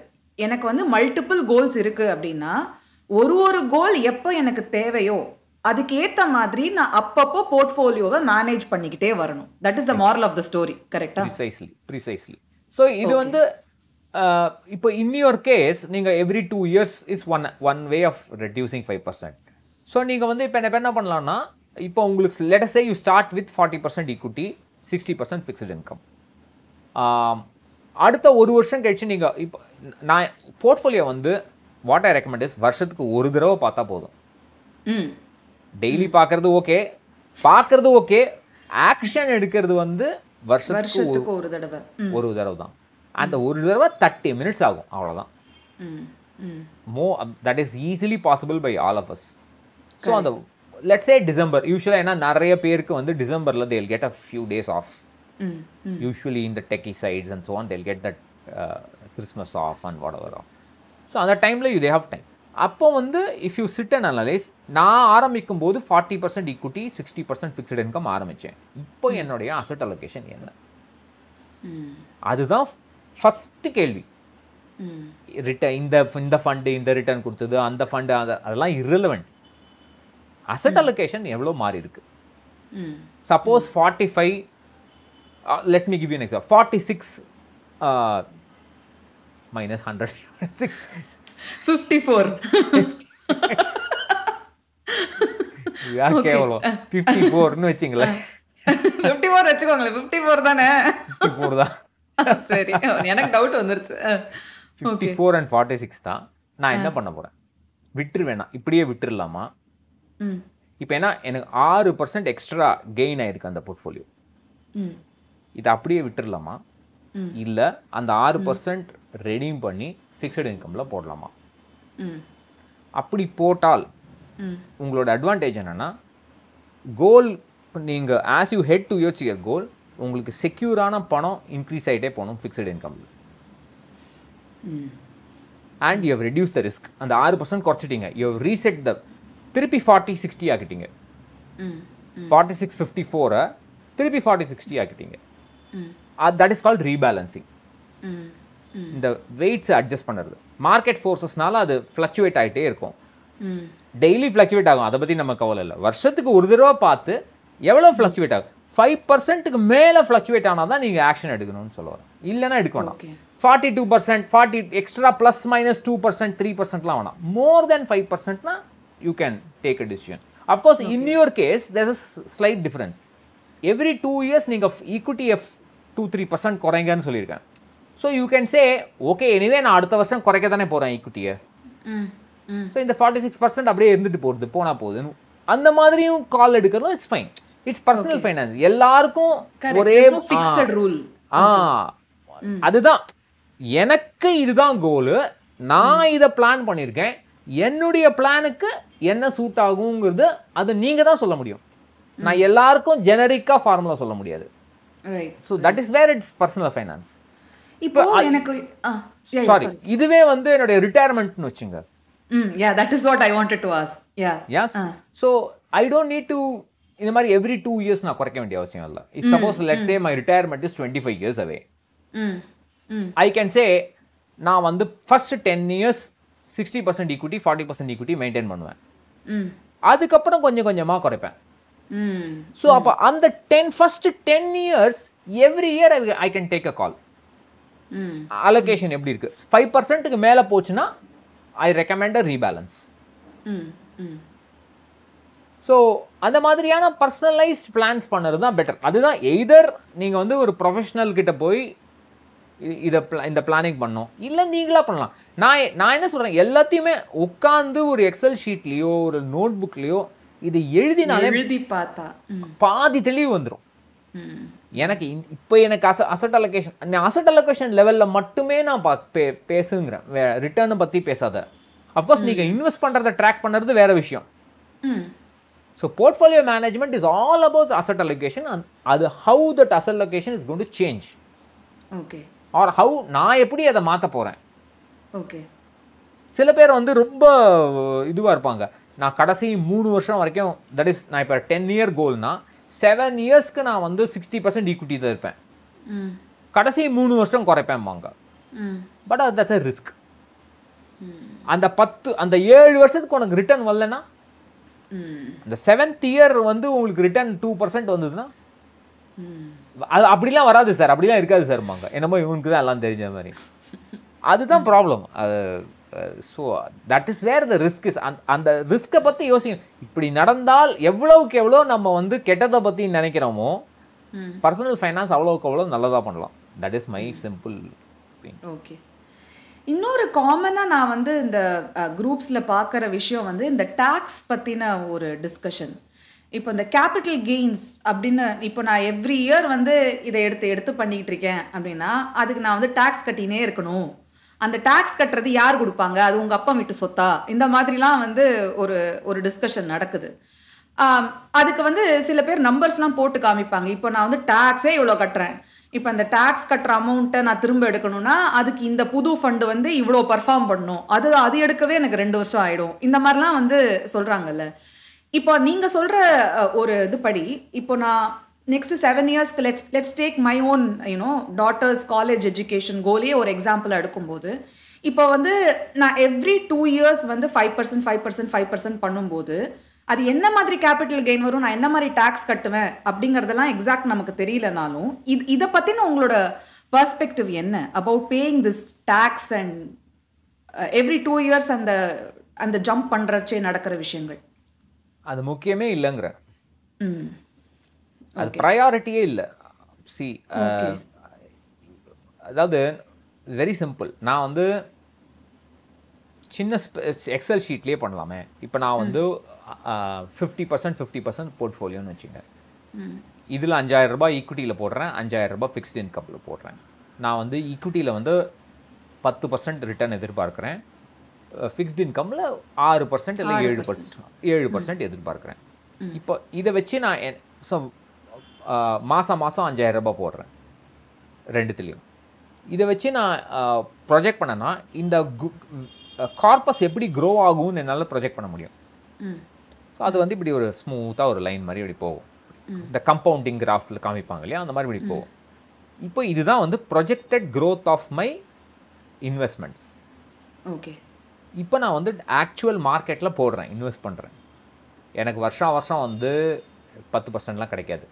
எனக்கு வந்து மல்டிபிள் கோல்ஸ் இருக்குது அப்படின்னா ஒரு கோல் எப்போ எனக்கு தேவையோ அதுக்கேற்ற மாதிரி நான் அப்பப்போ போர்ட்ஃபோலியோவை மேனேஜ் பண்ணிக்கிட்டே வரணும். That is the moral of the story. கரெக்டா? ப்ரிசைஸ்லி. ஸோ இது வந்து இப்போ இன் யுவர் கேஸ் நீங்கள் every 2 years is one way of reducing 5%. So நீங்கள் வந்து இப்போ என்ன பண்ணலாம்னா, இப்போ உங்களுக்கு let us say you start with 40% equity, 60% fixed income. அடுத்த ஒரு வருஷம் கழிச்சு நீங்கள் இப்போ நான் போர்ட்ஃபோலியோ வந்து வாட் ஐ ரெக்கமெண்ட் இஸ் வருஷத்துக்கு ஒரு தடவை பார்த்தா போதும். டெய்லி பார்க்கறது ஓகே, பார்க்கறது ஓகே, ஆக்ஷன் எடுக்கிறது வந்து வருஷத்துக்கு ஒரு தடவை தான். அந்த ஒரு தடவை 30 minutes ஆகும், அவ்வளோதான். That is easily possible by all of us. So அந்த லெட்ஸ் சே டிசம்பர், யூஸ்வலாக ஏன்னா நிறைய பேருக்கு வந்து டிசம்பரில் they'll get a few days off, usually இந்த techie sides and so on they'll get that Christmas off and whatever off. So அந்த டைமில் யூ தே ஹவ் டைம். அப்போ வந்து if you sit and analyse, நான் ஆரம்பிக்கும் போது 40% equity 60% fixed income ஆரம்பித்தேன். இப்போ என்னுடைய அசட் அலோகேஷன் என்ன? அதுதான் ஃபஸ்ட்டு கேள்வி. இந்த ஃபண்டு இந்த ரிட்டர்ன் கொடுத்தது, அந்த ஃபண்டு அதெல்லாம் irrelevant. அசட் அலோகேஷன் எவ்வளோ மாறி இருக்கு? Suppose 45, let me give you an example, 46 minus 100 54 கேவலம் 54ன்னு வச்சிங்களேன். 54 வச்சுக்கோங்களேன், 54 தானே? 54 தான். சரி, எனக்கு டவுட் வந்துருச்சு. 54 and 46 தான். நான் என்ன பண்ண போகிறேன்? விட்டுருவேணா, இப்படியே விட்டுருலாமா? இப்போ ஏன்னா எனக்கு 6% எக்ஸ்ட்ரா கெயின் ஆயிருக்கு அந்த போர்ட்ஃபோலியோ. இதை அப்படியே விட்டுருலாமா, இல்லை அந்த 6% ரெடீம் பண்ணி ஃபிக்ஸட் இன்கமில் போடலாமா? அப்படி போட்டால் உங்களோட அட்வான்டேஜ் என்னென்னா, கோல் நீங்கள் as you head to your goal, உங்களுக்கு செக்யூரான பணம் இன்க்ரீஸ் ஆகிட்டே போகணும் ஃபிக்ஸட் இன்கமில். And you have reduce the risk. அந்த 6% குறைச்சிட்டிங்க, யூ ஹவ் ரீசெட் த, திருப்பி 40-60 ஆக்கிட்டீங்க. 46-54 திருப்பி 40-60 ஆக்கிட்டீங்க. That is called rebalancing. இந்த வெயிட்ஸை அட்ஜஸ்ட் பண்ணுறது. மார்க்கெட் ஃபோர்ஸஸ்னால அது ஃப்ளக்சுவேட் ஆகிட்டே இருக்கும், டெய்லி ஃப்ளக்சுவேட் ஆகும், அதை பற்றி நம்ம கவலை இல்லை. வருஷத்துக்கு ஒரு தடவை பார்த்து எவ்வளோ ஃப்ளக்சுவேட் ஆகும். 5%க்கு மேலே ஃப்ளக்சுவேட் ஆனால் தான் நீங்கள் ஆக்ஷன் எடுக்கணும்னு சொல்லுவாங்க, இல்லைன்னா எடுக்க வேண்டாம். 42%, 40 எக்ஸ்ட்ரா ப்ளஸ் மைனஸ் 2%, 3%லாம் வேணாம். மோர் தென் 5%னா you can take a decision. Of course in your case there is slight difference. Every 2 years நீங்கள் ஈக்விட்டி 2-3% குறைங்கன்னு சொல்லியிருக்கேன். So you can say okay, anyway நான் அடுத்த வருஷம் குறைக்க தானே போகிறேன் ஈக்விட்டியை, ஸோ இந்த 46% அப்படியே இருந்துட்டு போனால் போகுதுன்னு அந்த மாதிரியும் கால் எடுக்கிறதும் it's fine. It's personal finance. எல்லாருக்கும் ஒரே ஃபிக்ஸட் ரூல். அதுதான் எனக்கு இதுதான் கோலு, நான் இதை பிளான் பண்ணியிருக்கேன், என்னுடைய பிளானுக்கு என்ன சூட் ஆகுங்கிறது அது நீங்கள் தான் சொல்ல முடியும். நான் எல்லாருக்கும் ஜெனரிக்காக ஃபார்முலா சொல்ல முடியாது. So that is where it's personal finance. இப்போ எனக்கு சாரி, இதுவே வந்து என்னுடைய ரிட்டையர்மெண்ட்னு வச்சுங்க. Yeah, that is what I wanted to ask. Yeah. Yes. So I don't need to இந்த மாதிரி every 2 years நான் குறைக்க வேண்டிய அவசியம் இல்லை. If suppose let's say my retirement is 25 years away, I can say நான் வந்து first 10 years 60% equity 40% equity maintain பண்ணுவேன். அதுக்கப்புறம் கொஞ்சம் கொஞ்சமாக குறைப்பேன். ஸோ அப்போ அந்த first 10 years every year I can take a call. Allocation எப்படி இருக்கு? 5%க்கு மேலே போச்சுன்னா I recommend a rebalance. So அந்த மாதிரியான பர்சனலைஸ்ட் பிளான்ஸ் பண்ணுறது தான் பெட்டர். அதுதான் எய்தர் நீங்கள் வந்து ஒரு ப்ரொஃபஷனல் கிட்ட போய் இந்த பிளானிங் பண்ணோம், இல்லை நீங்களாக பண்ணலாம். நான் என்ன சொல்கிறேன், எல்லாத்தையுமே உட்காந்து ஒரு எக்ஸல் ஷீட்லேயோ ஒரு நோட் புக்லேயோ இது எழுதினாலே எழுதி பார்த்தா பாதி தெளிவு வந்துடும். எனக்கு இப்போ எனக்கு அசட் அலோகேஷன் லெவலில் மட்டுமே நான் பேசுங்கிறேன், ரிட்டர்னை பற்றி பேசாத. அஃப்கோர்ஸ் நீங்கள் இன்வெஸ்ட் பண்ணுறதை ட்ராக் பண்ணுறது வேறு விஷயம். So portfolio management is all about asset allocation. அது how that asset allocation is going to change. Okay. Or how நான் எப்படி அதை மாற்ற போகிறேன். ஓகே. சில பேர் வந்து ரொம்ப இதுவாக இருப்பாங்க. நான் கடைசி 3 வருஷம் வரைக்கும், தட் இஸ் நான் இப்போ 10 இயர் கோல்னா 7 இயர்ஸ்க்கு நான் வந்து 60% ஈக்விட்டி தான் இருப்பேன். கடைசி 3 வருஷம் குறைப்பேன்பாங்க. But that's a risk. அந்த 7 வருஷத்துக்கு உனக்கு ரிட்டர்ன் வரலன்னா, அந்த 7th இயர் வந்து உங்களுக்கு ரிட்டர்ன் 2% வந்ததுன்னா, அது அப்படிலாம் வராது சார், அப்படிலாம் இருக்காது சார்பாங்க. என்னமோ இவனுக்கு தான் எல்லாம் தெரிஞ்ச மாதிரி. அதுதான் problem. So that is where the risk is. அந்த ரிஸ்க்கை பற்றி யோசிங்க. இப்படி நடந்தால் எவ்வளவுக்கு எவ்வளோ நம்ம வந்து கெட்டதை பற்றி நினைக்கிறோமோ, பர்சனல் ஃபைனான்ஸ் அவ்வளோக்கு அவ்வளோ நல்லதாக பண்ணலாம். That is my simple. Okay. இன்னொரு காமனாக நான் வந்து இந்த குரூப்ஸில் பார்க்குற விஷயம் வந்து இந்த டேக்ஸ் பற்றின ஒரு டிஸ்கஷன். இப்போ இந்த கேபிட்டல் கெயின்ஸ் அப்படின்னு இப்போ நான் எவ்ரி இயர் வந்து இதை எடுத்து பண்ணிக்கிட்டு இருக்கேன் அப்படின்னா, அதுக்கு நான் வந்து டேக்ஸ் கட்டினே இருக்கணும். அந்த டேக்ஸ் கட்டுறது யார் கொடுப்பாங்க, அது உங்கள் அப்பா வீட்டு சொத்தா, இந்த மாதிரிலாம் வந்து ஒரு டிஸ்கஷன் நடக்குது. அதுக்கு வந்து சில பேர் நம்பர்ஸ்லாம் போட்டு காமிப்பாங்க. இப்போ நான் வந்து டேக்ஸே இவ்வளோ கட்டுறேன், இப்போ அந்த டேக்ஸ் கட்டுற அமௌண்ட்டை நான் திரும்ப எடுக்கணும்னா அதுக்கு இந்த புது ஃபண்டு வந்து இவ்வளோ பர்ஃபார்ம் பண்ணணும், அது எடுக்கவே எனக்கு 2 வருஷம் ஆகிடும், இந்த மாதிரிலாம் வந்து சொல்கிறாங்கல்ல. இப்போ நீங்கள் சொல்கிற ஒரு இதுபடி இப்போ நான் நெக்ஸ்ட் 7 இயர்ஸ்க்கு let's take my own daughter's college education கோலே ஒரு எக்ஸாம்பிள் எடுக்கும்போது, இப்போ வந்து நான் எவ்ரி 2 இயர்ஸ் வந்து 5% பண்ணும்போது அது என்ன மாதிரி கேபிட்டல் கெயின் வரும், நான் என்ன மாதிரி டேக்ஸ் கட்டுவேன் அப்படிங்கிறதெல்லாம் எக்ஸாக்ட் நமக்கு தெரியலனாலும், இதை பற்றின உங்களோட பர்ஸ்பெக்டிவ் என்ன about paying this tax and every 2 years அந்த ஜம்ப் பண்ணுறச்சே நடக்கிற விஷயங்கள்? அது முக்கியமே இல்லைங்கிற, அது ப்ரையாரிட்டியே இல்லை. சி, அதாவது வெரி சிம்பிள். நான் வந்து சின்ன எக்ஸல் ஷீட்லேயே பண்ணலாமே. இப்போ நான் வந்து 50% போர்ட்ஃபோலியோன்னு வச்சுங்க. இதில் 5,000 ரூபாய் ஈக்விட்டியில் போடுறேன், 5,000 ரூபாய் ஃபிக்ஸ்ட் இன்கமில் போடுறேன். நான் வந்து ஈக்விட்டியில் வந்து 10% ரிட்டர்ன் எதிர்பார்க்குறேன், ஃபிக்ஸ்ட் இன்கமில் 6% இல்லை 7% எதிர்பார்க்குறேன். இப்போ இதை வச்சு நான் மாதம் 5,000 ரூபாய் போடுறேன் ரெண்டுத்துலேயும். இதை வச்சு நான் ப்ரொஜெக்ட் பண்ணேன்னா இந்த கார்பஸ் எப்படி க்ரோ ஆகும்னு என்னால் ப்ரொஜெக்ட் பண்ண முடியும். ஸோ அது வந்து இப்படி ஒரு ஸ்மூத்தாக ஒரு லைன் மாதிரி இப்படி போகும். இந்த கம்பவுண்டிங் கிராஃபில் காமிப்பாங்க இல்லையா, அந்த மாதிரி இப்படி போகும். இப்போ இதுதான் வந்து projected growth of my investments. Okay. இப்போ நான் வந்து ஆக்சுவல் மார்க்கெட்டில் போடுறேன், இன்வெஸ்ட் பண்ணுறேன். எனக்கு வருஷம் வந்து 10%லாம் கிடைக்காது.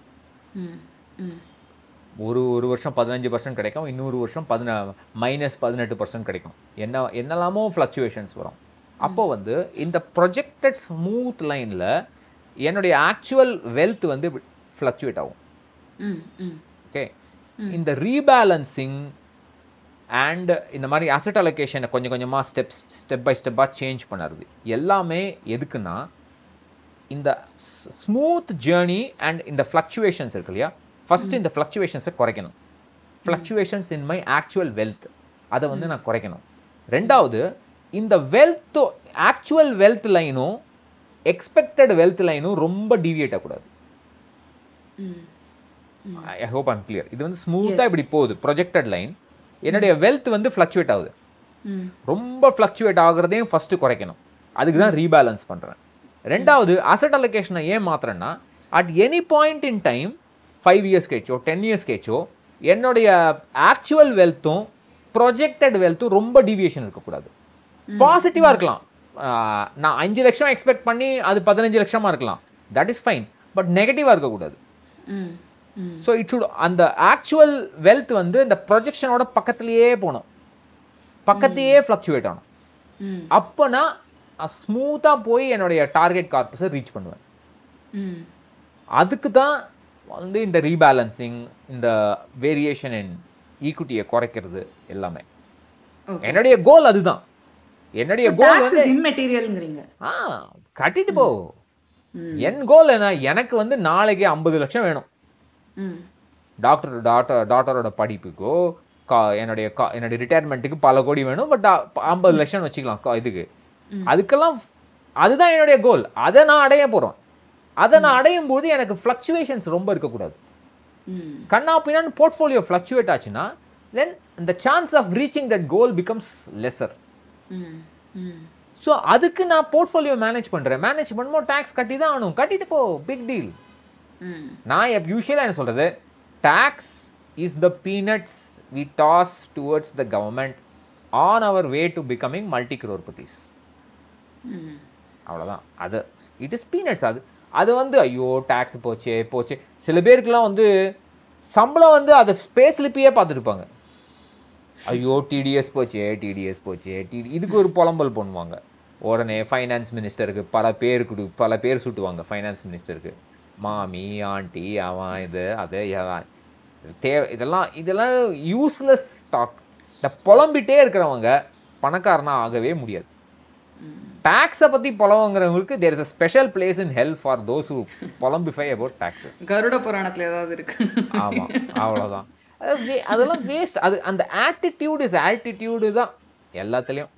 ஒரு வருஷம் 15% கிடைக்கும், இன்னொரு வருஷம் -18% கிடைக்கும். என்னெல்லாமோ ஃப்ளக்சுவேஷன்ஸ் வரும். அப்போ வந்து இந்த ப்ரொஜெக்டட் ஸ்மூத் லைனில் என்னுடைய ஆக்சுவல் வெல்த் வந்து ஃப்ளக்சுவேட் ஆகும். ஓகே. இந்த ரீபேலன்சிங் அண்ட் இந்த மாதிரி அசட் அலோகேஷனை கொஞ்சம் கொஞ்சமாக ஸ்டெப் பை ஸ்டெப்பாக சேஞ்ச் பண்ணுறது எல்லாமே எதுக்குன்னா, இந்த ஸ்மூத் ஜேர்னி அண்ட் இந்த ஃப்ளக்சுவேஷன்ஸ் இருக்கு இல்லையா, ஃபஸ்ட்டு இந்த ஃப்ளக்சுவேஷன்ஸை குறைக்கணும். Fluctuations in my actual wealth, அதை வந்து நான் குறைக்கணும். ரெண்டாவது, இந்த ஆக்சுவல் வெல்த் லைனும் எக்ஸ்பெக்டட் வெல்த் லைனும் ரொம்ப டீவியேட் ஆகக்கூடாது. I hope I'm clear. இது வந்து ஸ்மூத்தாக இப்படி போகுது ப்ரொஜெக்டட் லைன், என்னுடைய வெல்த் வந்து ஃப்ளக்சுவேட் ஆகுது. ரொம்ப ஃப்ளக்சுவேட் ஆகுறதையும் ஃபஸ்ட்டு குறைக்கணும். அதுக்கு தான் ரீபேலன்ஸ் பண்ணுறேன். ரெண்டாவது, அசட் அலோகேஷனை ஏன் மாத்திரன்னா, at any point in time 5 years கழிச்சோ 10 இயர்ஸ் கழிச்சோ என்னுடைய ஆக்சுவல் வெல்த்தும் ப்ரொஜெக்டட் வெல்த்தும் ரொம்ப டீவியேஷன் இருக்கக்கூடாது. பாசிட்டிவாக இருக்கலாம். நான் 5 லட்சம் எக்ஸ்பெக்ட் பண்ணி அது 15 லட்சமாக இருக்கலாம், தட் இஸ் ஃபைன். பட் நெகட்டிவாக இருக்கக்கூடாது. ஸோ இட் ஷுட் அந்த ஆக்சுவல் வெல்த் வந்து இந்த ப்ரொஜெக்ஷனோட பக்கத்துலேயே போகணும், பக்கத்தையே ஃப்ளக்சுவேட் ஆகணும். அப்போ நான் ஸ்மூத்தாக போய் என்னுடைய டார்கெட் கார்பஸை ரீச் பண்ணுவேன். அதுக்கு தான் வந்து இந்த ரீபேலன்சிங், இந்த வேரியேஷன் இன் ஈக்விட்டியை குறைக்கிறது எல்லாமே. என்னுடைய கோல் அதுதான். என்னுடைய கோல் வந்து இம்மெட்டீரியல்ங்கறீங்க. கட்டிட்டு போ. என் கோல் என்ன, எனக்கு வந்து நாளைக்கு 50 லட்சம் வேணும். டாக்டரோட படிப்புக்கோ என்னுடைய ரிட்டையர்மெண்ட்டுக்கு பல கோடி வேணும். பட் 50 லட்சம் வச்சுக்கலாம் இதுக்கு. அதுக்கெல்லாம் அதுதான் என்னுடைய கோல். அதை நான் அடைய போகிறோம். அதை நான் அடையும் போது எனக்கு ஃப்ளக்சுவேஷன்ஸ் ரொம்ப இருக்கக்கூடாது. கண்ணா பின்னான்னு போர்ட்ஃபோலியோ ஃப்ளக்சுவேட் ஆச்சுன்னா தென் the chance of reaching that goal becomes lesser. So அதுக்கு நான் போர்ட்ஃபோலியோ மேனேஜ் பண்ணுறேன். மேனேஜ் பண்ணும்போது டேக்ஸ் கட்டி தான் ஆகணும். கட்டிட்டு போ, பிக் டீல். நான் யூஸ்வலாக என்ன சொல்கிறது, tax is the peanuts we toss towards the government on our way to becoming multi crorepathies. அவ்வளோதான். அது இட் இஸ் பீனட்ஸ். அது வந்து ஐயோ டேக்ஸ் போச்சு. சில பேருக்குலாம் வந்து சம்பளம் வந்து அதை ஸ்பேஸ் லிப்பியே பார்த்துருப்பாங்க. ஐயோ டிடிஎஸ் போச்சு, இதுக்கு ஒரு புலம்பல் பண்ணுவாங்க. உடனே ஃபைனான்ஸ் மினிஸ்டருக்கு பல பேர் சுட்டுவாங்க. ஃபைனான்ஸ் மினிஸ்டருக்கு மாமி, ஆண்டி, அவன் அது இதெல்லாம் யூஸ்லெஸ் டாக். இந்த புலம்பிட்டே இருக்கிறவங்க பணக்காரனா ஆகவே முடியாது. டாக்ஸை பற்றி புலவங்கிறவங்களுக்கு there is a special place in hell for those who புலம்பிஃபை அபவுட் டாக்ஸஸ். கருட புராணத்தில் ஏதாவது இருக்கு. ஆமாம், அவ்வளோதான். அதெல்லாம் வேஸ்ட். அந்த ஆட்டிடியூடு தான் எல்லாத்துலேயும்.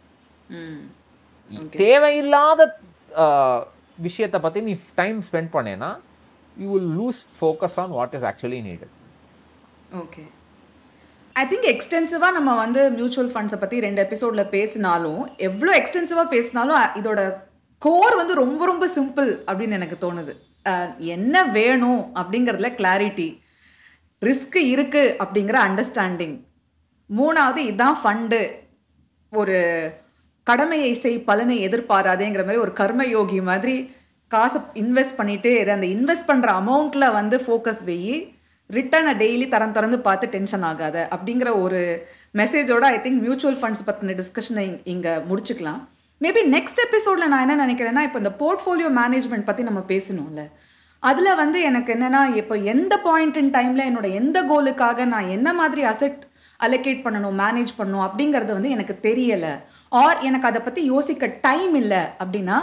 தேவையில்லாத விஷயத்தை பற்றி நீ டைம் ஸ்பெண்ட் பண்ணேன்னா you will lose focus on what is actually needed. Okay, I think எக்ஸ்டென்சிவாக நம்ம வந்து மியூச்சுவல் ஃபண்ட்ஸை பற்றி 2 எபிசோடில் பேசினாலும், எவ்வளோ எக்ஸ்டென்சிவாக பேசினாலும் இதோட கோர் வந்து ரொம்ப ரொம்ப சிம்பிள் அப்படின்னு எனக்கு தோணுது. என்ன வேணும் அப்படிங்கிறதுல கிளாரிட்டி, ரிஸ்க் இருக்குது அப்படிங்கிற அண்டர்ஸ்டாண்டிங், 3வது இதுதான் ஃபண்டு, ஒரு கடமையை செய் பலனை எதிர்பாராதேங்கிற மாதிரி ஒரு கர்மயோகி மாதிரி காசை இன்வெஸ்ட் பண்ணிகிட்டே அந்த இன்வெஸ்ட் பண்ணுற அமௌண்ட்டில் வந்து ஃபோக்கஸ் வெயி, ரிட்டர்னை டெய்லி திறந்து பார்த்து டென்ஷன் ஆகாத அப்படிங்கிற ஒரு மெசேஜோட ஐ திங்க் மியூச்சுவல் ஃபண்ட்ஸ் பற்றின டிஸ்கஷனை இங்கே முடிச்சுக்கலாம். மேபி நெக்ஸ்ட் எபிசோடில் நான் என்ன நினைக்கிறேன்னா, இப்போ இந்த போர்ட்ஃபோலியோ மேனேஜ்மெண்ட் பற்றி நம்ம பேசணும்ல, அதில் வந்து எனக்கு என்னென்னா, இப்போ எந்த பாயிண்ட் இன் டைமில் என்னோட எந்த கோலுக்காக நான் என்ன மாதிரி அசெட் அலோகேட் பண்ணணும், மேனேஜ் பண்ணணும் அப்படிங்கிறது வந்து எனக்கு தெரியலை, ஆர் எனக்கு அதை பற்றி யோசிக்க டைம் இல்லை அப்படின்னா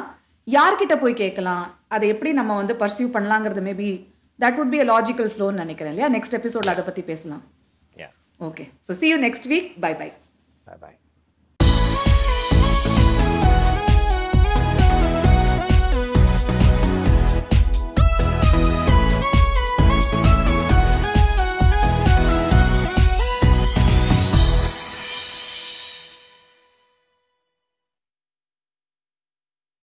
யார்கிட்ட போய் கேட்கலாம், அதை எப்படி நம்ம வந்து பர்சியூ பண்ணலாங்கிறது maybe that would be a logical flow ன்னு நினைக்கிறேன் இல்லையா. நெக்ஸ்ட் எபிசோடில் அதை பற்றி பேசலாம். Okay, so see you next week. Bye bye.